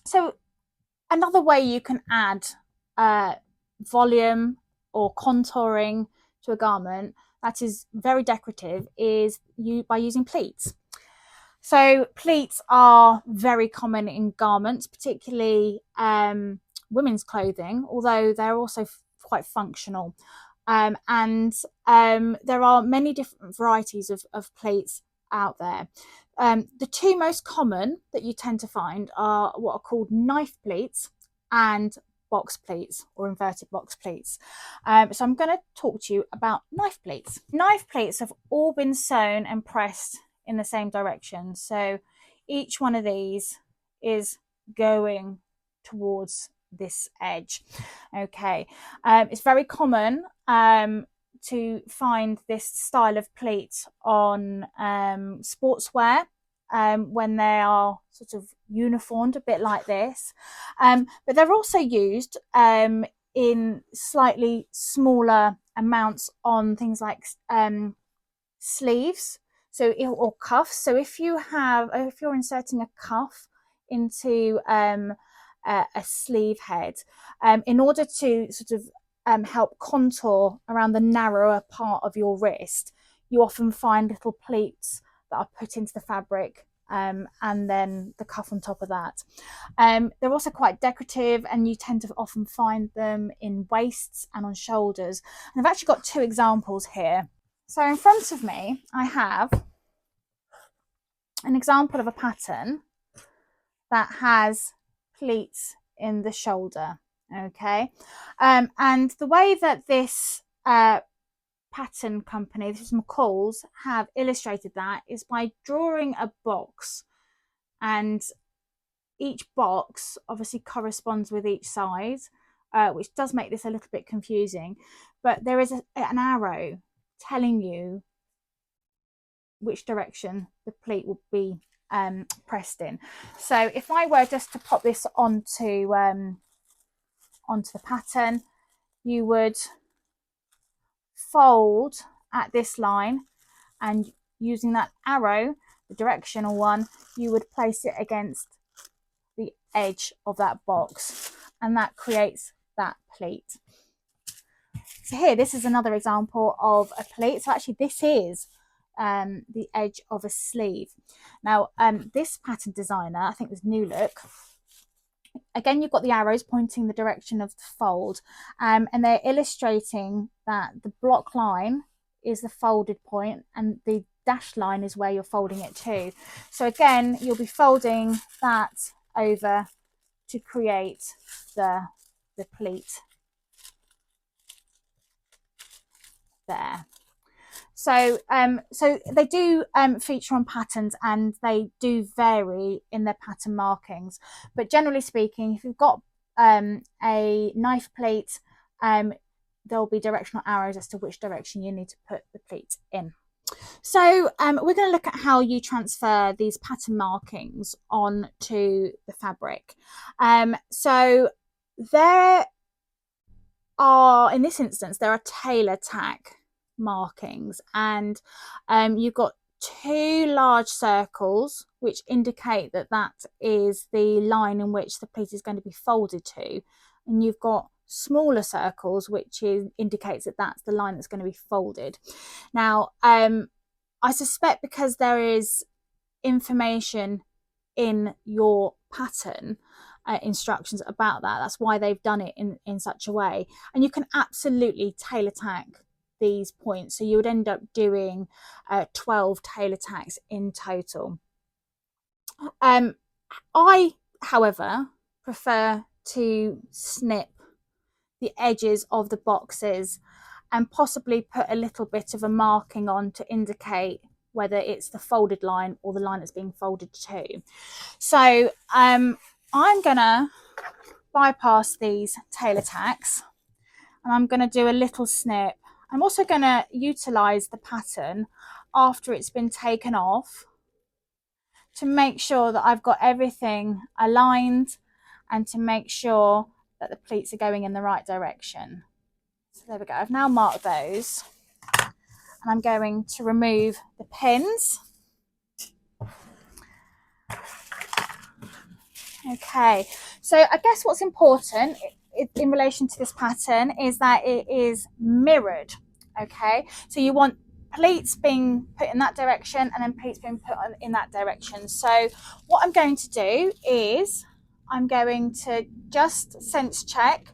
So another way you can add volume or contouring to a garment that is very decorative is by using pleats. So pleats are very common in garments, particularly women's clothing, although they're also quite functional. There are many different varieties of pleats out there. The two most common that you tend to find are what are called knife pleats and box pleats or inverted box pleats. So I'm going to talk to you about knife pleats. Knife pleats have all been sewn and pressed in the same direction. So each one of these is going towards this edge. Okay, it's very common to find this style of pleat on sportswear when they are sort of uniformed a bit like this, but they're also used in slightly smaller amounts on things like sleeves, so or cuffs. So if you're inserting a cuff into a sleeve head, in order to sort of help contour around the narrower part of your wrist, you often find little pleats that are put into the fabric, and then the cuff on top of that. They're also quite decorative, and you tend to often find them in waists and on shoulders. And I've actually got two examples here. So in front of me, I have an example of a pattern that has pleats in the shoulder. Okay, and the way that this pattern company, this is McCall's, have illustrated that is by drawing a box, and each box obviously corresponds with each side, which does make this a little bit confusing, but there is an arrow telling you which direction the pleat will be pressed in. So if I were just to pop this onto the pattern, you would fold at this line, and using that arrow, the directional one, you would place it against the edge of that box, and that creates that pleat. So here, this is another example of a pleat. So actually this is the edge of a sleeve. Now this pattern designer, I think it was New Look, again you've got the arrows pointing the direction of the fold, and they're illustrating that the block line is the folded point and the dashed line is where you're folding it to. So again, you'll be folding that over to create the pleat there. So so they do feature on patterns, and they do vary in their pattern markings, but generally speaking, if you've got a knife pleat, there'll be directional arrows as to which direction you need to put the pleat in. So we're going to look at how you transfer these pattern markings onto the fabric. So there are, in this instance, there are tailor tack markings, and you've got two large circles which indicate that that is the line in which the pleat is going to be folded to, and you've got smaller circles which indicates that that's the line that's going to be folded. Now I suspect because there is information in your pattern instructions about that, that's why they've done it in such a way, and you can absolutely tailor tack these points, so you would end up doing 12 tailor tacks in total. I, however, prefer to snip the edges of the boxes and possibly put a little bit of a marking on to indicate whether it's the folded line or the line that's being folded to. So I'm gonna bypass these tailor tacks, and I'm going to do a little snip. I'm also going to utilize the pattern after it's been taken off to make sure that I've got everything aligned and to make sure that the pleats are going in the right direction. So there we go. I've now marked those, and I'm going to remove the pins. Okay, so I guess what's important in relation to this pattern is that it is mirrored. Okay, so you want pleats being put in that direction and then pleats being put in that direction. So what I'm going to do is I'm going to just sense check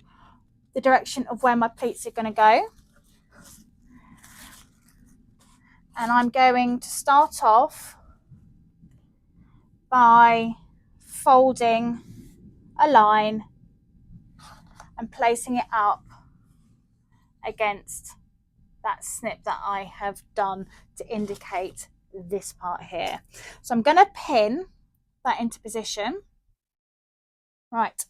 the direction of where my pleats are going to go. And I'm going to start off by folding a line and placing it up against that snip that I have done to indicate this part here. So I'm going to pin that into position. Right.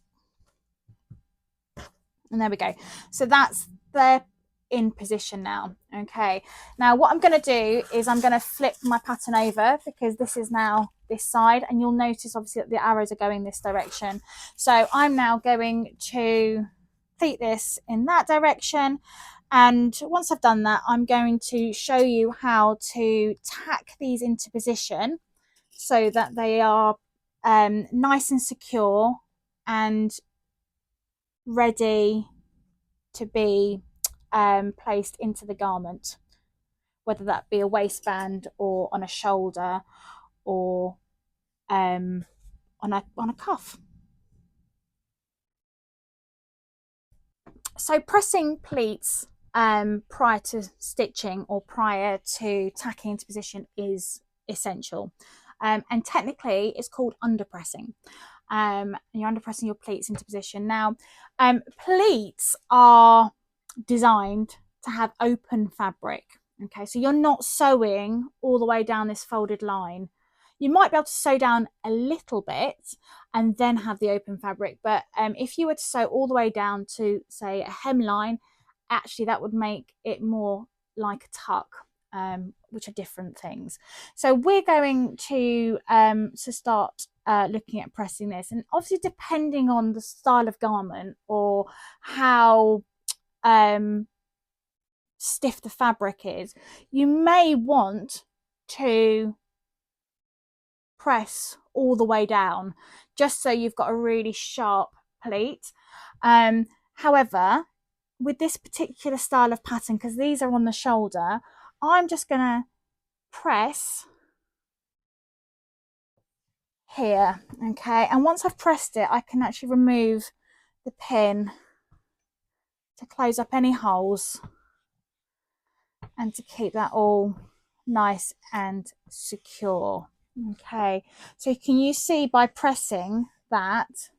And there we go. So that's there in position now. Okay. Now what I'm going to do is I'm going to flip my pattern over because this is now this side, and you'll notice obviously that the arrows are going this direction. So I'm now going to pleat this in that direction. And once I've done that, I'm going to show you how to tack these into position so that they are nice and secure and ready to be placed into the garment, whether that be a waistband or on a shoulder or on a cuff. So pressing pleats prior to stitching or prior to tacking into position is essential, and technically it's called underpressing. You're underpressing your pleats into position. Now pleats are designed to have open fabric. Okay, so you're not sewing all the way down this folded line. You might be able to sew down a little bit and then have the open fabric, but if you were to sew all the way down to, say, a hemline, actually that would make it more like a tuck, which are different things. So we're going to start looking at pressing this, and obviously depending on the style of garment or how stiff the fabric is, you may want to press all the way down just so you've got a really sharp pleat. However, with this particular style of pattern, because these are on the shoulder, I'm just going to press here. Okay, and once I've pressed it, I can actually remove the pin to close up any holes and to keep that all nice and secure. Okay, so can you see by pressing that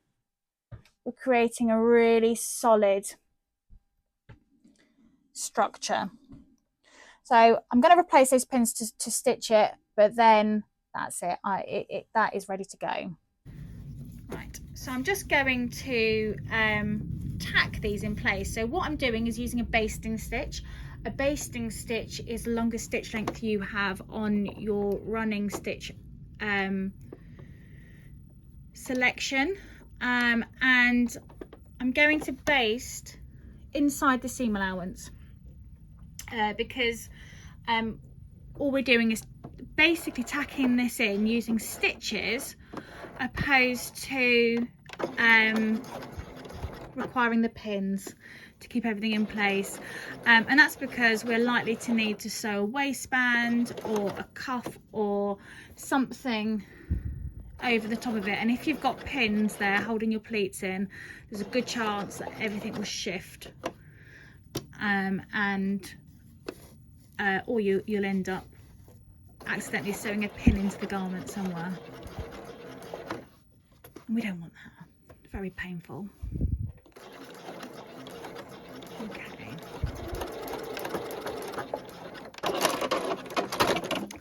we're creating a really solid structure. So I'm going to replace those pins to stitch it, but then that's it. That is ready to go. Right, so I'm just going to tack these in place. So what I'm doing is using a basting stitch. A basting stitch is the longest stitch length you have on your running stitch selection, and I'm going to baste inside the seam allowance because all we're doing is basically tacking this in using stitches opposed to requiring the pins to keep everything in place, and that's because we're likely to need to sew a waistband or a cuff or something over the top of it, and if you've got pins there holding your pleats in, there's a good chance that everything will shift, or you'll end up accidentally sewing a pin into the garment somewhere. We don't want that. Very painful. Okay.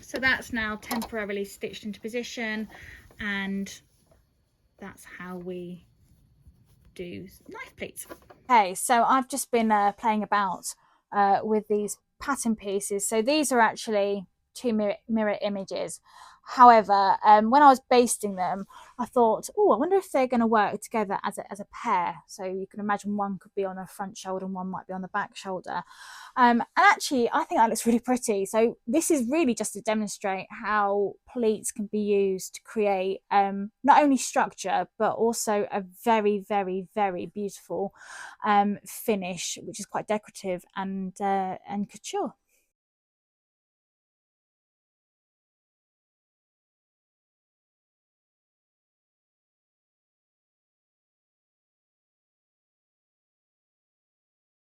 So that's now temporarily stitched into position, and that's how we do knife pleats. Okay, so I've just been playing about with these pattern pieces. So these are actually two mirror images. However, when I was basting them, I thought, oh, I wonder if they're going to work together as a pair. So you can imagine one could be on a front shoulder and one might be on the back shoulder. And actually, I think that looks really pretty. So this is really just to demonstrate how pleats can be used to create not only structure, but also a very, very, very beautiful finish, which is quite decorative and couture.